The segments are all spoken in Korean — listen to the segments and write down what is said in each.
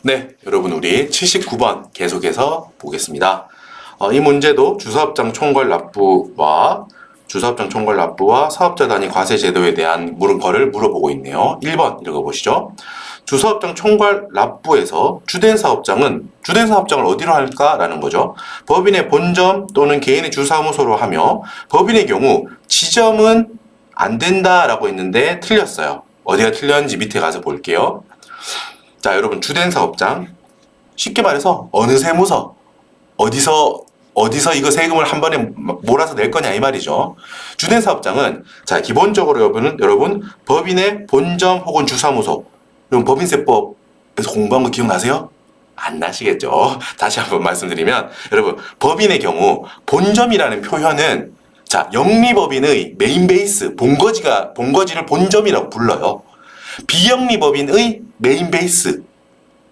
네, 여러분 우리 79번 계속해서 보겠습니다. 이 문제도 주사업장 총괄 납부와 사업자 단위 과세 제도에 대한 거를 물어보고 있네요. 1번 읽어보시죠. 주사업장 총괄 납부에서 주된 사업장을 어디로 할까라는 거죠. 법인의 본점 또는 개인의 주사무소로 하며 법인의 경우 지점은 안 된다라고 했는데 틀렸어요. 어디가 틀렸는지 밑에 가서 볼게요. 자, 여러분 주된 사업장 쉽게 말해서 어느 세무서 어디서 이거 세금을 한 번에 몰아서 낼 거냐 이 말이죠. 주된 사업장은 자 기본적으로 여러분 법인의 본점 혹은 주사무소. 여러분 법인세법에서 공부한 거 기억나세요? 안 나시겠죠. 다시 한번 말씀드리면 여러분 법인의 경우 본점이라는 표현은 자 영리법인의 메인 베이스 본거지를 본점이라고 불러요. 비영리법인의 메인 베이스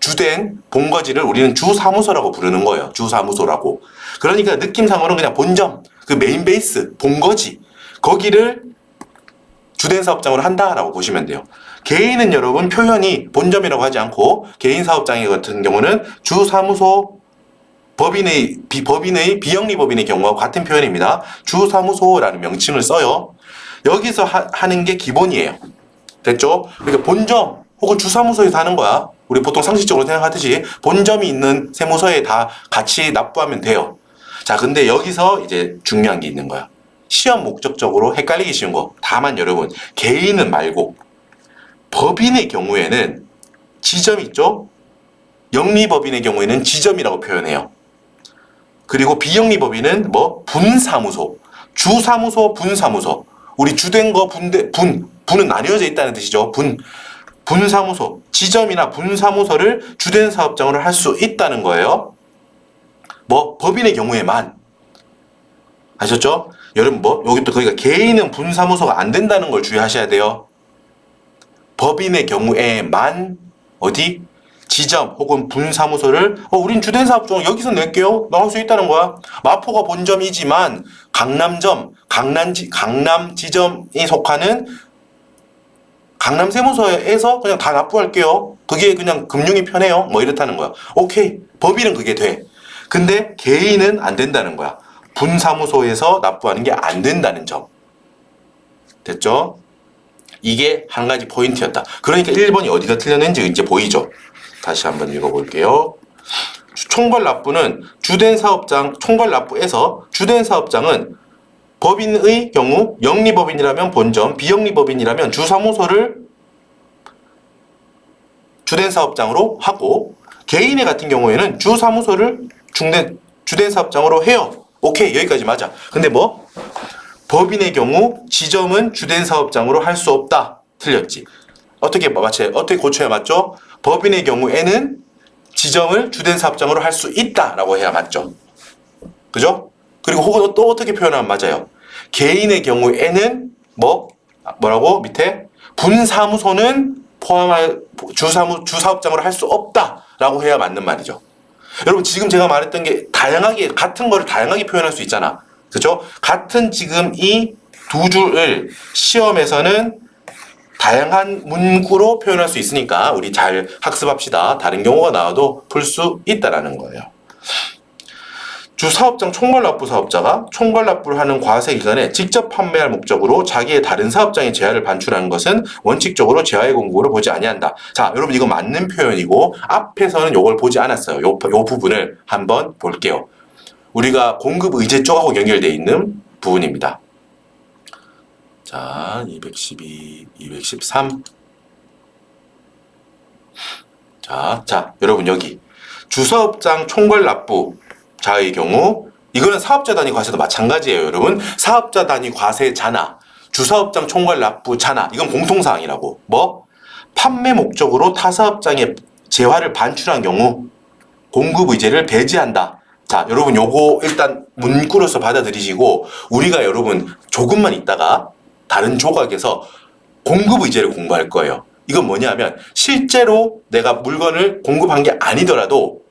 주된 본거지를 우리는 주사무소라고 부르는 거예요. 주사무소라고. 그러니까 느낌상으로는 그냥 본점, 그 메인 베이스, 본거지 거기를 주된 사업장으로 한다라고 보시면 돼요. 개인은 여러분 표현이 본점이라고 하지 않고 개인 사업장 같은 경우는 주사무소 비영리 법인의 경우와 같은 표현입니다. 주사무소라는 명칭을 써요. 여기서 하는 게 기본이에요. 됐죠? 그러니까 본점 혹은 주사무소에서 하는 거야. 우리 보통 상식적으로 생각하듯이 본점이 있는 세무서에 다 같이 납부하면 돼요. 자, 근데 여기서 이제 중요한 게 있는 거야. 시험 목적적으로 헷갈리기 쉬운 거. 다만 여러분, 개인은 말고 법인의 경우에는 지점 있죠? 영리법인의 경우에는 지점이라고 표현해요. 그리고 비영리법인은 분사무소, 주사무소, 분사무소. 우리 주된 거 분은 나뉘어져 있다는 뜻이죠. 분사무소, 지점이나 분사무소를 주된 사업장으로 할 수 있다는 거예요. 법인의 경우에만. 아셨죠? 여러분 여기 또 그러니까 개인은 분사무소가 안 된다는 걸 주의하셔야 돼요. 법인의 경우에만 어디? 지점 혹은 분사무소를 우린 주된 사업장 여기서 낼게요. 나올 수 있다는 거야. 마포가 본점이지만 강남 지점이 속하는 강남 세무서에서 그냥 다 납부할게요. 그게 그냥 금융이 편해요. 이렇다는 거야. 오케이. 법인은 그게 돼. 근데 개인은 안 된다는 거야. 분사무소에서 납부하는 게 안 된다는 점. 됐죠? 이게 한 가지 포인트였다. 그러니까 1번이 어디가 틀렸는지 이제 보이죠? 다시 한번 읽어볼게요. 총괄 납부는 총괄 납부에서 주된 사업장은 법인의 경우 영리법인이라면 본점, 비영리법인이라면 주사무소를 주된 사업장으로 하고 개인의 같은 경우에는 주사무소를 주된 사업장으로 해요. 오케이, 여기까지 맞아. 근데 법인의 경우 지점은 주된 사업장으로 할 수 없다. 틀렸지. 어떻게 고쳐야 맞죠? 법인의 경우에는 지점을 주된 사업장으로 할 수 있다라고 해야 맞죠. 그죠? 그리고 혹은 또 어떻게 표현하면 맞아요? 개인의 경우에는 뭐라고? 밑에 분사무소는 포함할 주사업장으로 할 수 없다라고 해야 맞는 말이죠. 여러분 지금 제가 말했던 게 같은 거를 다양하게 표현할 수 있잖아. 그죠? 같은 지금 이 두 줄을 시험에서는 다양한 문구로 표현할 수 있으니까 우리 잘 학습합시다. 다른 경우가 나와도 풀 수 있다라는 거예요. 주사업장 총괄납부 사업자가 총괄납부를 하는 과세 기간에 직접 판매할 목적으로 자기의 다른 사업장에 제하를 반출하는 것은 원칙적으로 제하의 공고를 보지 아니한다. 자, 여러분 이거 맞는 표현이고 앞에서는 이걸 보지 않았어요. 요 부분을 한번 볼게요. 우리가 공급 의제 쪽하고 연결되어 있는 부분입니다. 자, 212, 213. 자, 여러분 여기 주사업장 총괄납부자의 경우 이거는 사업자 단위 과세도 마찬가지예요. 여러분 사업자 단위 과세자나 주사업장 총괄납부자나 이건 공통사항이라고. 판매 목적으로 타 사업장에 재화를 반출한 경우 공급의제를 배제한다. 자, 여러분 요거 일단 문구로서 받아들이시고 우리가 여러분 조금만 있다가 다른 조각에서 공급의제를 공부할 거예요. 이건 뭐냐면 실제로 내가 물건을 공급한 게 아니더라도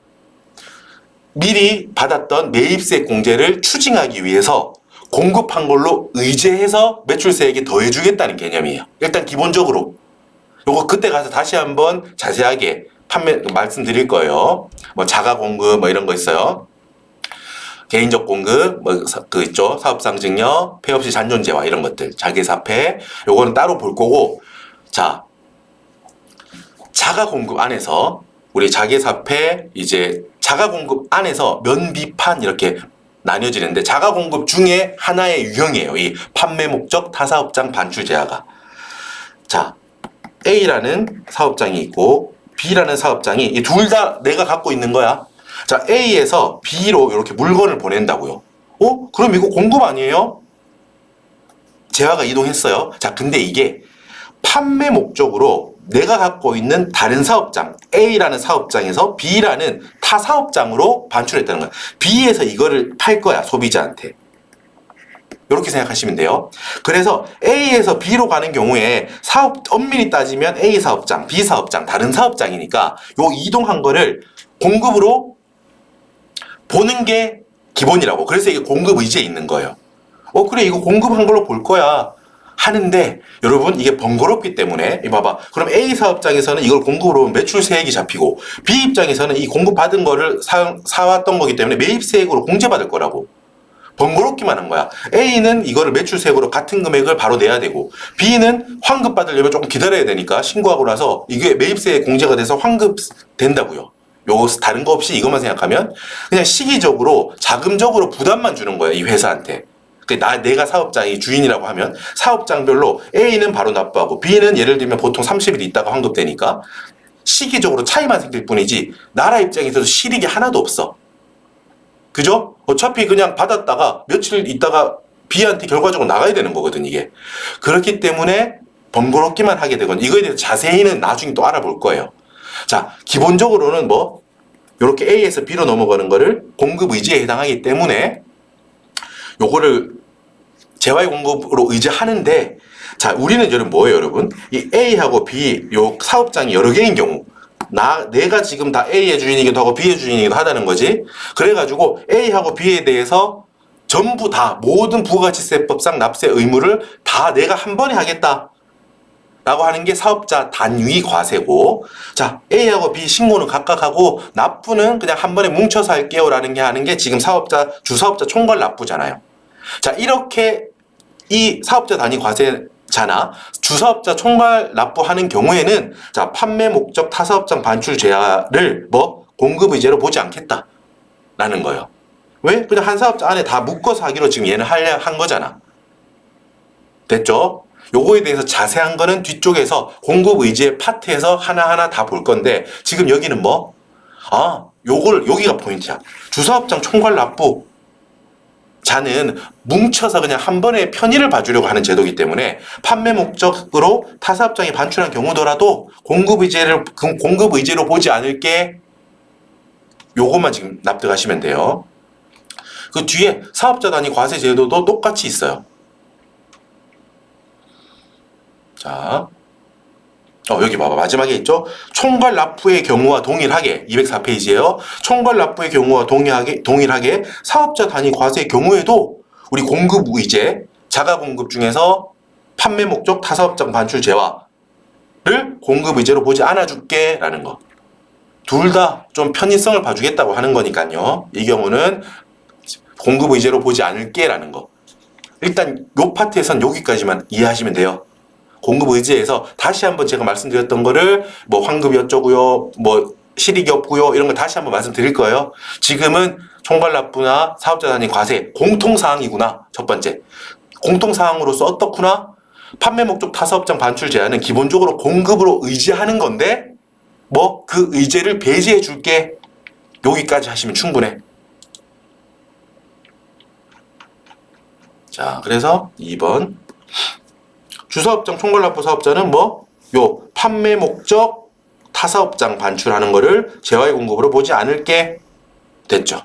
미리 받았던 매입세 공제를 추징하기 위해서 공급한 걸로 의제해서 매출세액에 더해주겠다는 개념이에요. 일단 기본적으로 요거 그때 가서 다시 한번 자세하게 말씀드릴 거예요. 뭐 자가 공급 뭐 이런 거 있어요. 개인적 공급, 뭐, 있죠. 사업상증력, 폐 없이 잔존재화, 이런 것들. 자기사폐, 요거는 따로 볼 거고, 자, 자가 공급 안에서, 우리 자기사폐, 이제, 자가 공급 안에서 면비판 이렇게 나뉘어지는데, 자가 공급 중에 하나의 유형이에요. 이 판매 목적 타사업장 반출 제하가. 자, A라는 사업장이 있고, B라는 사업장이, 이 둘 다 내가 갖고 있는 거야. 자, A에서 B로 이렇게 물건을 보낸다고요. 그럼 이거 공급 아니에요? 재화가 이동했어요. 자, 근데 이게 판매 목적으로 내가 갖고 있는 다른 사업장, A라는 사업장에서 B라는 타 사업장으로 반출했다는 거야. B에서 이거를 팔 거야, 소비자한테. 이렇게 생각하시면 돼요. 그래서 A에서 B로 가는 경우에 엄밀히 따지면 A 사업장, B 사업장, 다른 사업장이니까 요 이동한 거를 공급으로 보는 게 기본이라고. 그래서 이게 공급 의지에 있는 거예요. 그래, 이거 공급한 걸로 볼 거야. 하는데, 여러분, 이게 번거롭기 때문에, 봐봐. 그럼 A 사업장에서는 이걸 공급으로 보면 매출세액이 잡히고, B 입장에서는 이 공급받은 거를 사왔던 거기 때문에 매입세액으로 공제받을 거라고. 번거롭기만 한 거야. A는 이거를 매출세액으로 같은 금액을 바로 내야 되고, B는 환급 받으려면 조금 기다려야 되니까 신고하고 나서 이게 매입세액 공제가 돼서 환급 된다고요. 요거 다른 거 없이 이것만 생각하면 그냥 시기적으로 자금적으로 부담만 주는 거예요, 이 회사한테. 내가 사업장이 주인이라고 하면 사업장별로 A는 바로 납부하고 B는 예를 들면 보통 30일 있다가 환급되니까 시기적으로 차이만 생길 뿐이지 나라 입장에서도 실익이 하나도 없어. 그죠? 어차피 그냥 받았다가 며칠 있다가 B한테 결과적으로 나가야 되는 거거든, 이게. 그렇기 때문에 번거롭기만 하게 되건 이거에 대해서 자세히는 나중에 또 알아볼 거예요. 자, 기본적으로는 뭐 이렇게 A에서 B로 넘어가는 거를 공급 의지에 해당하기 때문에 요거를 재화의 공급으로 의지하는데, 자, 우리는 여러분 뭐예요, 여러분? 이 A하고 B 요 사업장이 여러 개인 경우, 내가 지금 다 A의 주인이기도 하고 B의 주인이기도 하다는 거지. 그래가지고 A하고 B에 대해서 전부 다 모든 부가가치세법상 납세 의무를 다 내가 한 번에 하겠다 라고 하는 게 사업자 단위 과세고, 자, A하고 B 신고는 각각 하고 납부는 그냥 한 번에 뭉쳐서 할게요 라는 게 하는 게 지금 주사업자 총괄 납부잖아요. 자, 이렇게 이 사업자 단위 과세자나 주사업자 총괄 납부하는 경우에는, 자, 판매 목적 타사업장 반출 제하를 공급 의제로 보지 않겠다 라는 거예요. 왜? 그냥 한 사업자 안에 다 묶어서 하기로 지금 얘는 한 거잖아. 됐죠? 요거에 대해서 자세한 거는 뒤쪽에서 공급 의지의 파트에서 하나하나 다 볼 건데, 지금 여기는 여기가 포인트야. 주사업장 총괄 납부 자는 뭉쳐서 그냥 한 번에 편의를 봐주려고 하는 제도이기 때문에 판매 목적으로 타사업장이 반출한 경우더라도 공급 의제로 보지 않을게, 요것만 지금 납득하시면 돼요. 그 뒤에 사업자 단위 과세 제도도 똑같이 있어요. 자, 여기 봐봐. 마지막에 있죠? 총괄 납부의 경우와 동일하게, 204페이지에요. 총괄 납부의 경우와 동일하게 사업자 단위 과세의 경우에도 우리 공급 의제, 자가 공급 중에서 판매 목적 타사업장 반출 제화를 공급 의제로 보지 않아줄게 라는 거. 둘 다 좀 편의성을 봐주겠다고 하는 거니까요. 이 경우는 공급 의제로 보지 않을게 라는 거. 일단 요 파트에선 여기까지만 이해하시면 돼요. 공급 의지에서 다시 한번 제가 말씀드렸던 거를 환급이 어쩌고요, 실익이 없고요, 이런 거 다시 한번 말씀드릴 거예요. 지금은 총괄 납부나 사업자 단위 과세 공통사항이구나. 첫 번째, 공통사항으로서 어떻구나. 판매 목적 타사업장 반출 제한은 기본적으로 공급으로 의지하는 건데 그 의제를 배제해 줄게. 여기까지 하시면 충분해. 자, 그래서 2번 주사업장 총괄납부 사업자는 요 판매 목적 타사업장 반출하는 거를 재화의 공급으로 보지 않을게. 됐죠?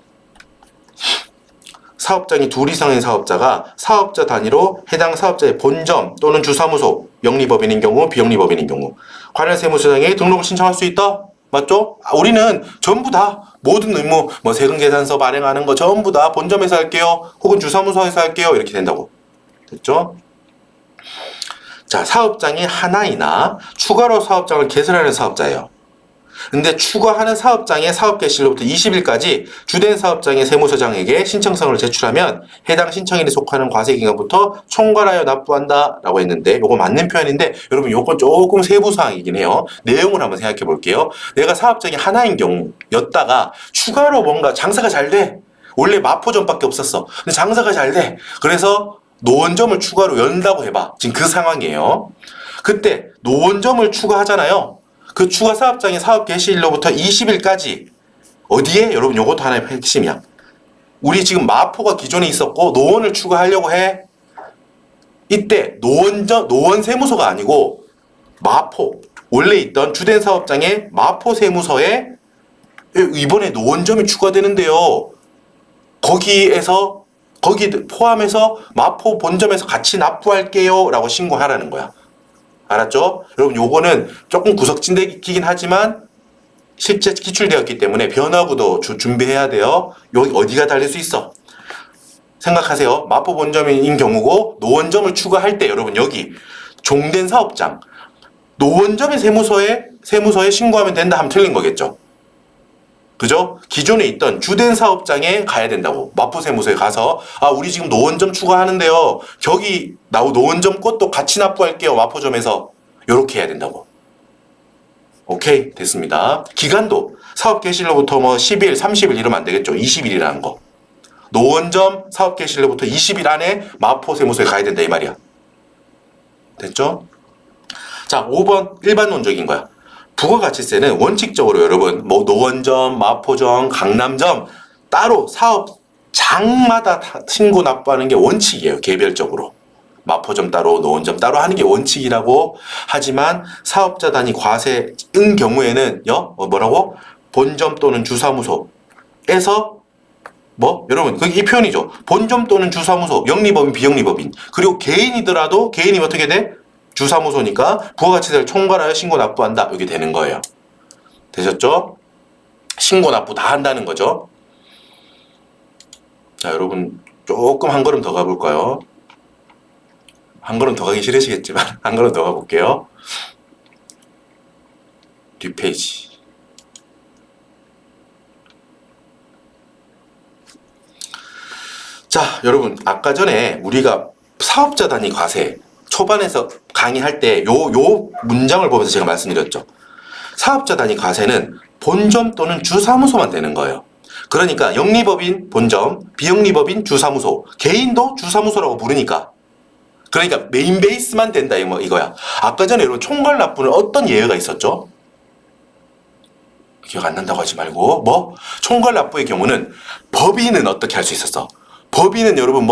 사업장이 둘 이상의 사업자가 사업자 단위로 해당 사업자의 본점 또는 주사무소, 영리법인인 경우, 비영리법인인 경우 관할 세무서장에 등록을 신청할 수 있다. 맞죠? 우리는 전부 다 모든 의무, 세금계산서 발행하는 거 전부 다 본점에서 할게요. 혹은 주사무소에서 할게요. 이렇게 된다고. 됐죠? 자, 사업장이 하나이나 추가로 사업장을 개설하는 사업자예요. 근데 추가하는 사업장의 사업 개시일로부터 20일까지 주된 사업장의 세무서장에게 신청서를 제출하면 해당 신청일에 속하는 과세기간부터 총괄하여 납부한다 라고 했는데 요거 맞는 표현인데 여러분 요건 조금 세부사항이긴 해요. 내용을 한번 생각해 볼게요. 내가 사업장이 하나인 경우였다가 추가로 뭔가 장사가 잘 돼. 원래 마포점밖에 없었어. 근데 장사가 잘 돼. 그래서 노원점을 추가로 연다고 해봐. 지금 그 상황이에요. 그때 노원점을 추가하잖아요. 그 추가 사업장의 사업 개시일로부터 20일까지 어디에? 여러분 요것도 하나의 핵심이야. 우리 지금 마포가 기존에 있었고 노원을 추가하려고 해. 이때 노원 세무서가 아니고 마포 원래 있던 주된 사업장의 마포 세무서에 이번에 노원점이 추가되는데요. 거기 포함해서 마포 본점에서 같이 납부할게요 라고 신고하라는 거야. 알았죠? 여러분 요거는 조금 구석진되긴 하지만 실제 기출되었기 때문에 변화구도 준비해야 돼요. 여기 어디가 달릴 수 있어? 생각하세요. 마포 본점인 경우고 노원점을 추가할 때 여러분 여기 종된 사업장 노원점의 세무서에 신고하면 된다 하면 틀린 거겠죠. 그죠? 기존에 있던 주된 사업장에 가야 된다고. 마포 세무서에 가서 우리 지금 노원점 추가하는데요. 거기 노원점 것도 같이 납부할게요. 마포점에서. 요렇게 해야 된다고. 오케이 됐습니다. 기간도 사업 개시일로부터 10일, 30일 이러면 안 되겠죠. 20일이라는 거. 노원점 사업 개시일로부터 20일 안에 마포 세무서에 가야 된다 이 말이야. 됐죠? 자 5번 일반론적인 거야. 부가가치세는 원칙적으로 여러분 노원점, 마포점, 강남점 따로 사업장마다 신고 납부하는 게 원칙이에요. 개별적으로. 마포점 따로 노원점 따로 하는 게 원칙이라고 하지만 사업자 단위 과세인 경우에는 뭐라고? 본점 또는 주사무소에서 여러분 그게 이 표현이죠. 본점 또는 주사무소 영리법인 비영리법인 그리고 개인이더라도 개인이 어떻게 돼? 주사무소니까 부가가치세를 총괄하여 신고 납부한다. 이게 되는 거예요. 되셨죠? 신고 납부 다 한다는 거죠. 자 여러분 조금 한 걸음 더 가볼까요? 한 걸음 더 가기 싫으시겠지만 한 걸음 더 가볼게요. 뒷페이지. 자 여러분 아까 전에 우리가 사업자 단위 과세 초반에서 강의할 때 요 문장을 보면서 제가 말씀드렸죠. 사업자 단위 과세는 본점 또는 주사무소만 되는 거예요. 그러니까 영리법인 본점, 비영리법인 주사무소, 개인도 주사무소라고 부르니까 그러니까 메인 베이스만 된다 이거야. 아까 전에 여러분 총괄 납부는 어떤 예외가 있었죠? 기억 안 난다고 하지 말고 총괄 납부의 경우는 법인은 어떻게 할 수 있었어? 법인은 여러분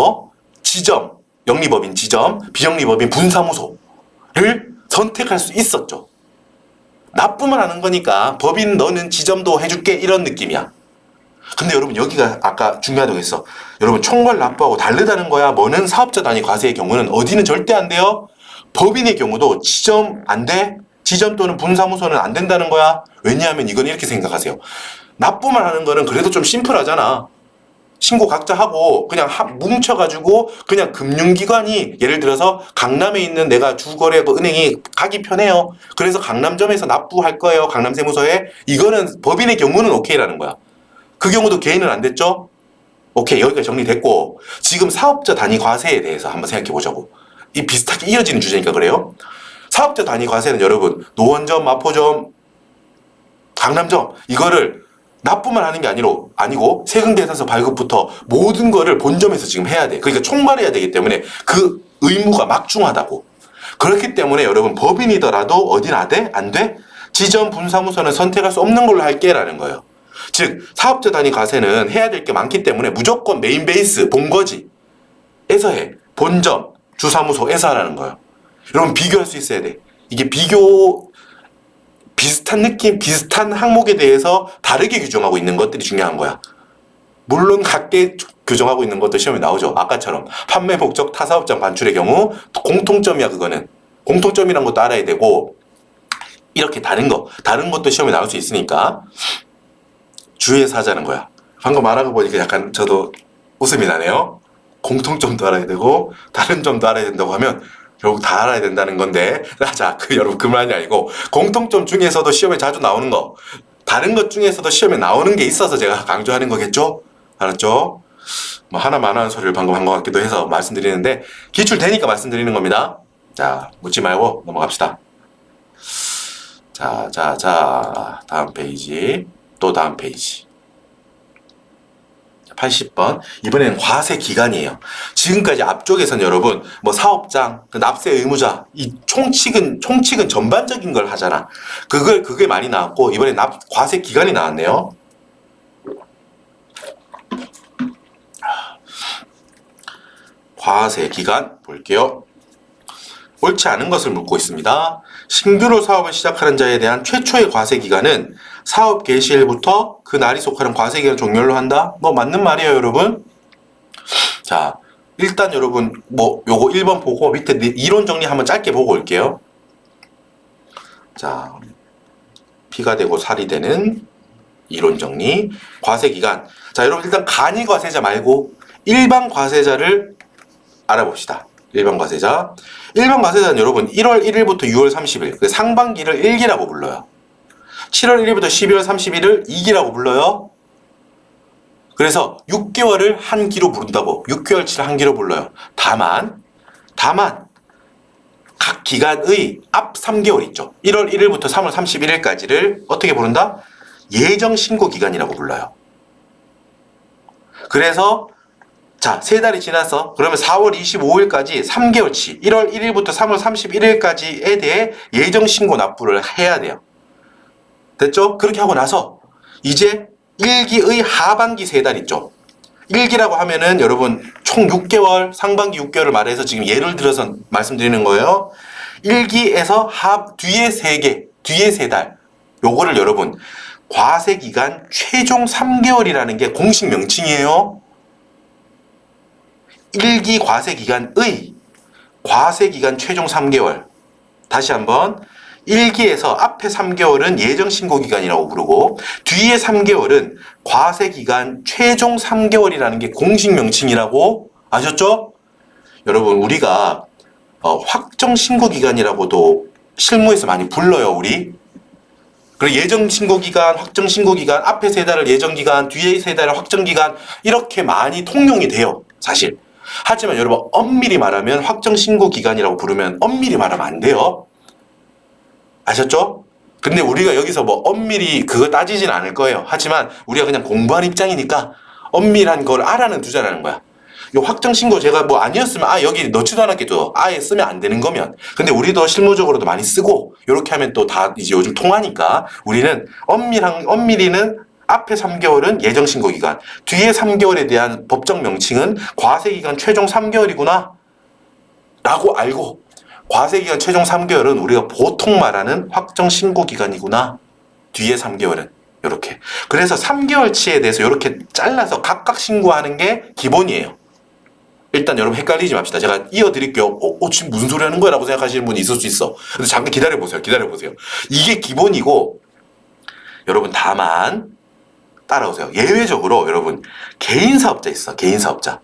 지점, 영리법인 지점, 비영리법인 분사무소를 선택할 수 있었죠. 납부만 하는 거니까 법인 너는 지점도 해줄게 이런 느낌이야. 근데 여러분 여기가 아까 중요하다고 했어. 여러분 총괄 납부하고 다르다는 거야. 뭐는 사업자 단위 과세의 경우는 어디는 절대 안 돼요. 법인의 경우도 지점 안 돼. 지점 또는 분사무소는 안 된다는 거야. 왜냐하면 이건 이렇게 생각하세요. 납부만 하는 거는 그래도 좀 심플하잖아. 신고 각자 하고 그냥 뭉쳐가지고 그냥 금융기관이 예를 들어서 강남에 있는 내가 주거래고 은행이 가기 편해요. 그래서 강남점에서 납부할 거예요. 강남세무서에. 이거는 법인의 경우는 오케이라는 거야. 그 경우도 개인은 안 됐죠? 오케이 여기까지 정리됐고 지금 사업자 단위 과세에 대해서 한번 생각해 보자고. 이 비슷하게 이어지는 주제니까 그래요. 사업자 단위 과세는 여러분 노원점, 마포점, 강남점 이거를 납부만 하는 게 아니고 세금계산서 발급부터 모든 거를 본점에서 지금 해야 돼. 그러니까 총괄해야 되기 때문에 그 의무가 막중하다고. 그렇기 때문에 여러분 법인이더라도 어디는 안 돼? 지점 분사무소는 선택할 수 없는 걸로 할게라는 거예요. 즉 사업자 단위 과세는 해야 될 게 많기 때문에 무조건 메인 베이스 본거지에서 해. 본점, 주사무소에서 하라는 거예요. 여러분 비교할 수 있어야 돼. 이게 비슷한 느낌, 비슷한 항목에 대해서 다르게 규정하고 있는 것들이 중요한 거야. 물론 각계 규정하고 있는 것도 시험에 나오죠. 아까처럼 판매 목적 타사업장 반출의 경우 공통점이야 그거는. 공통점이란 것도 알아야 되고 이렇게 다른 것도 시험에 나올 수 있으니까 주의해서 하자는 거야. 방금 말하고 보니까 약간 저도 웃음이 나네요. 공통점도 알아야 되고 다른 점도 알아야 된다고 하면 결국 다 알아야 된다는 건데, 자, 여러분 그만이 아니고 공통점 중에서도 시험에 자주 나오는 거, 다른 것 중에서도 시험에 나오는 게 있어서 제가 강조하는 거겠죠? 알았죠? 뭐 하나만 하는 소리를 방금 한 것 같기도 해서 말씀드리는데, 기출되니까 말씀드리는 겁니다. 자, 묻지 말고 넘어갑시다. 자, 다음 페이지, 또 다음 페이지. 80번. 이번에는 과세 기간이에요. 지금까지 앞쪽에서는 여러분, 뭐 사업장, 납세 의무자, 이 총칙은 전반적인 걸 하잖아. 그게 많이 나왔고, 이번에 과세 기간이 나왔네요. 과세 기간 볼게요. 옳지 않은 것을 묻고 있습니다. 신규로 사업을 시작하는 자에 대한 최초의 과세 기간은 사업 개시일부터 그 날이 속하는 과세 기간 종료로 한다? 뭐 맞는 말이에요, 여러분. 자, 일단 여러분 뭐 요거 1번 보고 밑에 이론 정리 한번 짧게 보고 올게요. 자, 피가 되고 살이 되는 이론 정리. 과세 기간. 자, 여러분 일단 간이 과세자 말고 일반 과세자를 알아봅시다. 일반 과세자. 일반 과세자는 여러분 1월 1일부터 6월 30일, 상반기를 1기라고 불러요. 7월 1일부터 12월 31일을 2기라고 불러요. 그래서 6개월을 한 기로 부른다고. 6개월치를 한 기로 불러요. 다만 각 기간의 앞 3개월 있죠. 1월 1일부터 3월 31일까지를 어떻게 부른다? 예정 신고 기간이라고 불러요. 그래서 자, 3달이 지나서 그러면 4월 25일까지 3개월치 1월 1일부터 3월 31일까지에 대해 예정 신고 납부를 해야 돼요. 됐죠? 그렇게 하고 나서 이제 1기의 하반기 3달 있죠. 1기라고 하면은 여러분 총 6개월, 상반기 6개월을 말해서 지금 예를 들어서 말씀드리는 거예요. 1기에서 뒤에 3개, 뒤에 3달. 요거를 여러분 과세기간 최종 3개월이라는 게 공식 명칭이에요. 1기 과세기간의 과세기간 최종 3개월. 다시 한번 1기에서 앞에 3개월은 예정신고기간이라고 부르고 뒤에 3개월은 과세기간 최종 3개월이라는 게 공식 명칭이라고 아셨죠? 여러분 우리가 확정신고기간이라고도 실무에서 많이 불러요. 우리. 그리고 예정신고기간, 확정신고기간, 앞에 3달을 예정기간, 뒤에 3달을 확정기간 이렇게 많이 통용이 돼요. 사실. 하지만 여러분 엄밀히 말하면 확정신고기간이라고 부르면 엄밀히 말하면 안 돼요. 아셨죠? 근데 우리가 여기서 뭐 엄밀히 그거 따지진 않을 거예요. 하지만 우리가 그냥 공부하는 입장이니까 엄밀한 걸 알아는 두자라는 거야. 이 확정신고 제가 뭐 아니었으면 여기 넣지도 않았겠죠. 아예 쓰면 안 되는 거면. 근데 우리도 실무적으로도 많이 쓰고 이렇게 하면 또 다 이제 요즘 통하니까 우리는 엄밀히는 앞에 3개월은 예정신고기간, 뒤에 3개월에 대한 법정 명칭은 과세기간 최종 3개월이구나 라고 알고 과세기간 최종 3개월은 우리가 보통 말하는 확정신고기간이구나. 뒤에 3개월은 이렇게. 그래서 3개월치에 대해서 이렇게 잘라서 각각 신고하는 게 기본이에요. 일단 여러분 헷갈리지 맙시다. 제가 이어드릴게요. 지금 무슨 소리 하는 거야? 라고 생각하시는 분이 있을 수 있어. 근데 잠깐 기다려보세요. 이게 기본이고 여러분 다만 따라오세요. 예외적으로 여러분 개인 사업자 있어. 개인 사업자.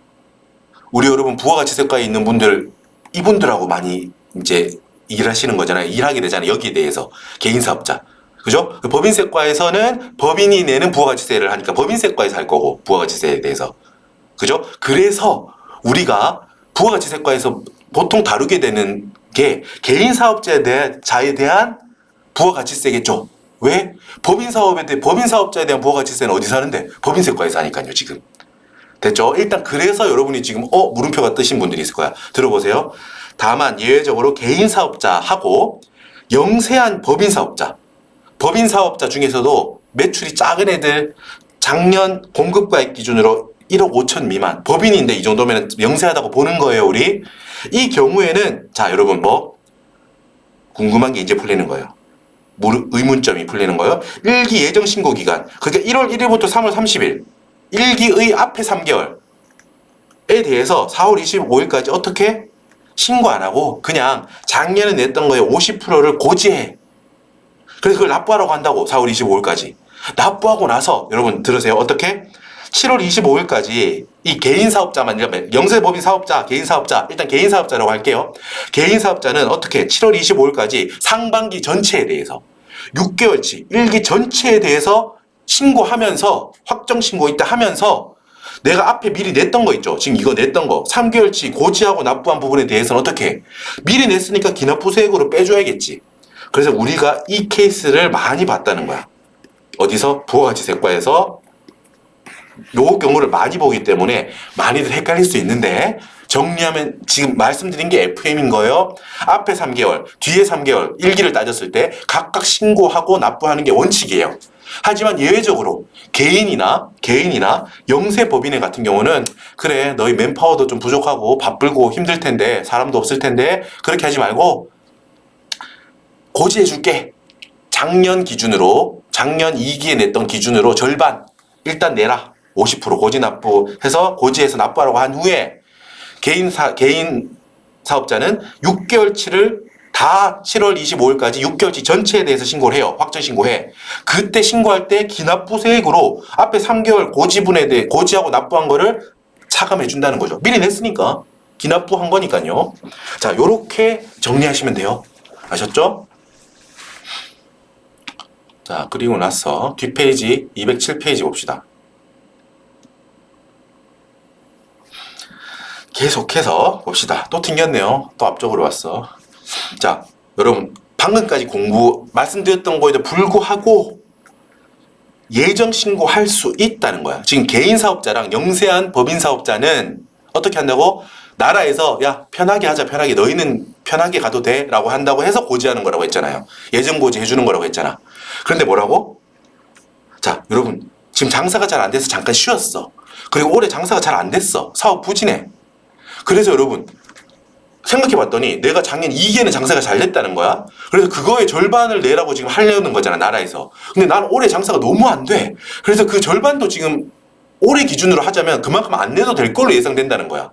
우리 여러분 부가가치세과에 있는 분들 이분들하고 많이 이제 일하시는 거잖아요. 일하게 되잖아요. 여기에 대해서 개인 사업자. 그죠? 법인세과에서는 법인이 내는 부가가치세를 하니까 법인세과에서 할 거고 부가가치세에 대해서. 그죠? 그래서 우리가 부가가치세과에서 보통 다루게 되는 게 개인 사업자에 대한 부가가치세겠죠. 왜? 법인사업자에 대한 부가가치세는 어디서 하는데? 법인세과에서 하니까요, 지금. 됐죠? 일단 그래서 여러분이 지금 물음표가 뜨신 분들이 있을 거야. 들어보세요. 다만 예외적으로 개인사업자하고 영세한 법인사업자 중에서도 매출이 작은 애들 작년 공급가액 기준으로 1억 5천 미만 법인인데 이 정도면 영세하다고 보는 거예요, 우리. 이 경우에는 자, 여러분 뭐 궁금한 게 이제 풀리는 거예요. 의문점이 풀리는 거예요. 1기 예정신고기간 그게 1월 1일부터 3월 30일 1기의 앞에 3개월에 대해서 4월 25일까지 어떻게? 신고 안 하고 그냥 작년에 냈던 거에 50%를 고지해. 그래서 그걸 납부하라고 한다고. 4월 25일까지 납부하고 나서 여러분 들으세요. 어떻게? 7월 25일까지 이 개인 사업자만, 영세법인 사업자, 개인 사업자, 일단 개인 사업자라고 할게요. 개인 사업자는 어떻게 7월 25일까지 상반기 전체에 대해서 6개월치, 1기 전체에 대해서 신고하면서, 확정 신고 있다 하면서 내가 앞에 미리 냈던 거 있죠. 지금 이거 냈던 거 3개월치 고지하고 납부한 부분에 대해서는 어떻게 미리 냈으니까 기납부수액으로 빼줘야겠지. 그래서 우리가 이 케이스를 많이 봤다는 거야. 어디서? 부가가치세과에서 요 경우를 많이 보기 때문에 많이들 헷갈릴 수 있는데, 정리하면 지금 말씀드린 게 FM인 거예요. 앞에 3개월, 뒤에 3개월, 1기를 따졌을 때 각각 신고하고 납부하는 게 원칙이에요. 하지만 예외적으로 개인이나 영세법인회 같은 경우는 그래, 너희 맨파워도 좀 부족하고 바쁘고 힘들 텐데, 사람도 없을 텐데 그렇게 하지 말고 고지해 줄게. 작년 기준으로, 작년 2기에 냈던 기준으로 절반 일단 내라. 50% 고지 납부해서 고지해서 납부하라고 한 후에 개인 사업자는 6개월치를 다 7월 25일까지 6개월치 전체에 대해서 신고를 해요. 확정 신고해. 그때 신고할 때 기납부세액으로 앞에 3개월 고지분에 대해 고지하고 납부한 거를 차감해 준다는 거죠. 미리 냈으니까 기납부한 거니까요. 자, 요렇게 정리하시면 돼요. 아셨죠? 자, 그리고 나서 뒷페이지 207페이지 봅시다. 계속해서 봅시다. 또 튕겼네요. 또 앞쪽으로 왔어. 자, 여러분 방금까지 말씀드렸던 거에도 불구하고 예정 신고할 수 있다는 거야. 지금 개인 사업자랑 영세한 법인 사업자는 어떻게 한다고? 나라에서 야, 편하게 하자, 편하게, 너희는 편하게 가도 돼 라고 한다고 해서 고지하는 거라고 했잖아요. 예정 고지 해주는 거라고 했잖아. 그런데 뭐라고? 자, 여러분 지금 장사가 잘 안 돼서 잠깐 쉬었어. 그리고 올해 장사가 잘 안 됐어. 사업 부진해. 그래서 여러분 생각해봤더니 내가 작년 2기에는 장사가 잘 됐다는 거야. 그래서 그거의 절반을 내라고 지금 하려는 거잖아, 나라에서. 근데 나는 올해 장사가 너무 안 돼. 그래서 그 절반도 지금 올해 기준으로 하자면 그만큼 안 내도 될 걸로 예상된다는 거야.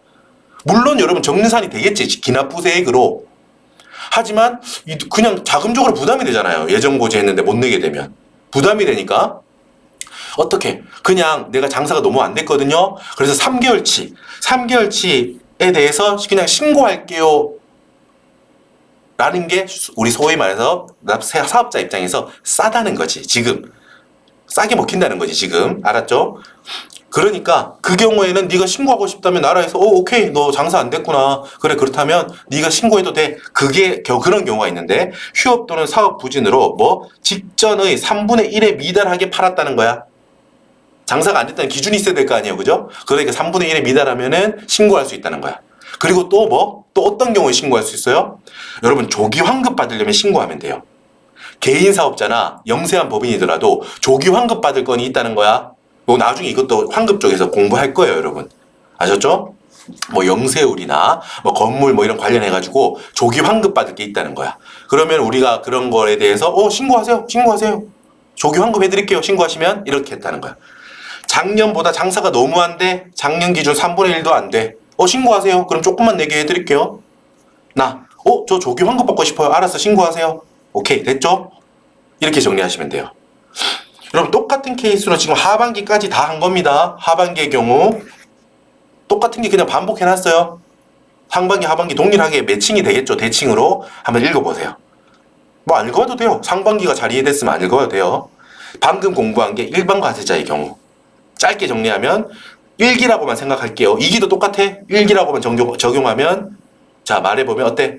물론 여러분 정산이 되겠지, 기납부세액으로. 하지만 그냥 자금적으로 부담이 되잖아요. 예정 고지했는데 못 내게 되면 부담이 되니까 어떻게? 그냥 내가 장사가 너무 안 됐거든요. 그래서 3개월치에 대해서 그냥 신고할게요 라는 게 우리 소위 말해서 사업자 입장에서 싸다는 거지. 지금 싸게 먹힌다는 거지 지금. 알았죠? 그러니까 그 경우에는 네가 신고하고 싶다면 나라에서 오케이, 너 장사 안 됐구나, 그래, 그렇다면 네가 신고해도 돼. 그게 그런 경우가 있는데, 휴업 또는 사업 부진으로 뭐 직전의 3분의 1에 미달하게 팔았다는 거야. 장사가 안 됐다는 기준이 있어야 될 거 아니에요, 그죠? 그러니까 3분의 1에 미달하면은 신고할 수 있다는 거야. 그리고 또 어떤 경우에 신고할 수 있어요? 여러분 조기 환급 받으려면 신고하면 돼요. 개인 사업자나 영세한 법인이더라도 조기 환급 받을 건이 있다는 거야. 뭐 나중에 이것도 환급 쪽에서 공부할 거예요, 여러분. 아셨죠? 뭐 영세율이나 뭐 건물 뭐 이런 관련해가지고 조기 환급 받을 게 있다는 거야. 그러면 우리가 그런 거에 대해서 신고하세요. 조기 환급 해드릴게요. 신고하시면 이렇게 했다는 거야. 작년보다 장사가 너무 안 돼. 작년 기준 3분의 1도 안 돼. 신고하세요. 그럼 조금만 내게 해드릴게요. 저 조기 환급 받고 싶어요. 알았어, 신고하세요. 오케이, 됐죠? 이렇게 정리하시면 돼요. 여러분 똑같은 케이스로 지금 하반기까지 다 한 겁니다. 하반기의 경우 똑같은 게 그냥 반복해놨어요. 상반기 하반기 동일하게 매칭이 되겠죠. 대칭으로 한번 읽어보세요. 뭐 안 읽어도 돼요. 상반기가 잘 이해됐으면 안 읽어도 돼요. 방금 공부한 게 일반 과세자의 경우 짧게 정리하면 1기라고만 생각할게요. 2기도 똑같아. 1기라고만 적용하면, 자, 말해보면 어때?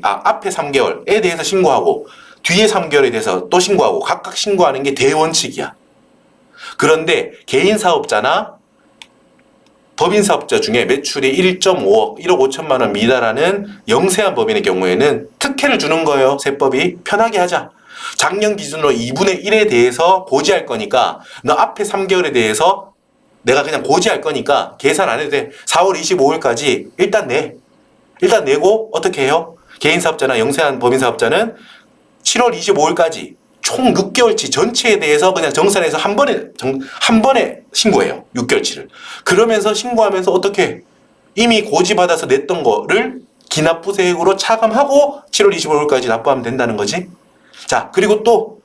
앞에 3개월에 대해서 신고하고 뒤에 3개월에 대해서 또 신고하고 각각 신고하는 게 대원칙이야. 그런데 개인 사업자나 법인 사업자 중에 매출이 1.5억, 1억 5천만 원 미달하는 영세한 법인의 경우에는 특혜를 주는 거예요. 세법이. 편하게 하자. 작년 기준으로 2분의 1에 대해서 고지할 거니까 너 앞에 3개월에 대해서 내가 그냥 고지할 거니까 계산 안 해도 돼. 4월 25일까지 일단 내. 일단 내고 어떻게 해요? 개인 사업자나 영세한 법인 사업자는 7월 25일까지 총 6개월치 전체에 대해서 그냥 정산해서 한 번에 신고해요. 6개월치를. 그러면서 신고하면서 어떻게? 이미 고지받아서 냈던 거를 기납부세액으로 차감하고 7월 25일까지 납부하면 된다는 거지. 자, 그리고 또